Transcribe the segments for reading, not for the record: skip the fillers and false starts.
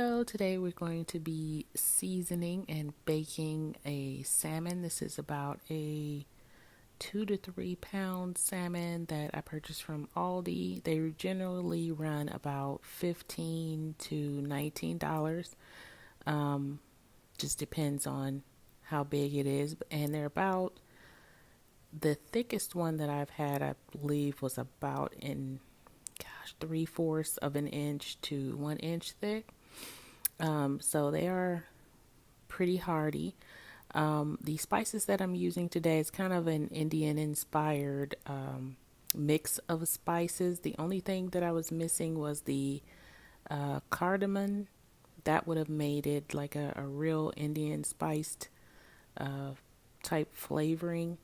So today we're going to be seasoning and baking a salmon. This is about a 2 to 3 pound salmon that I purchased from Aldi. They generally run about $15 to $19. Just depends on how big it is, and they're about the thickest one that I've had, I believe, was about in 3/4 of an inch to 1 inch thick. So they are pretty hearty. The spices that I'm using today is kind of an Indian inspired mix of spices. The only thing that I was missing was the cardamom. That would have made it like a real Indian spiced type flavoring.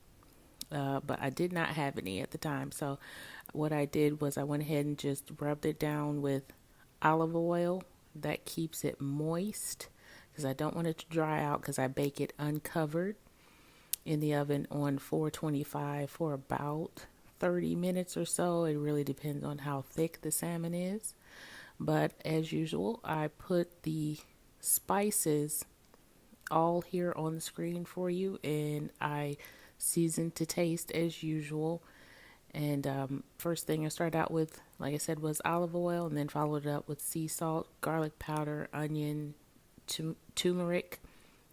But I did not have any at the time. So what I did was I went ahead and just rubbed it down with olive oil. That keeps it moist because I don't want it to dry out, because I bake it uncovered in the oven on 425 for about 30 minutes or so. It really depends on how thick the salmon is. But as usual, I put the spices all here on the screen for you, and I seasoned to taste as usual. And first thing I started out with, like I said, was olive oil, and then followed it up with sea salt, garlic powder, onion, turmeric,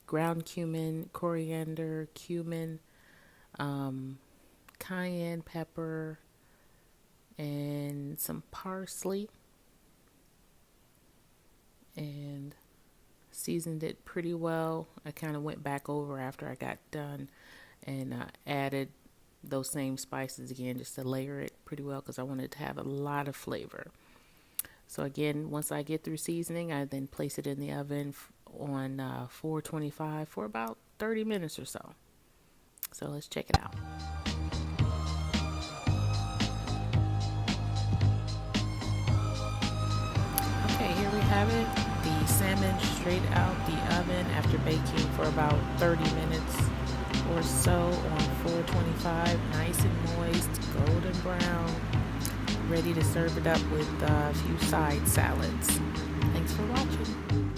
ground cumin, coriander, cumin, cayenne pepper, and some parsley, and seasoned it pretty well. I kind of went back over after I got done and added those same spices again, just to layer it pretty well, because I wanted to have a lot of flavor. So again, once I get through seasoning, I then place it in the oven on 425 for about 30 minutes or so. So let's check it out. Okay, here we have it. The salmon straight out the oven after baking for about 30 minutes or so on 425, nice and moist, golden brown, ready to serve it up with a few side salads. Thanks for watching.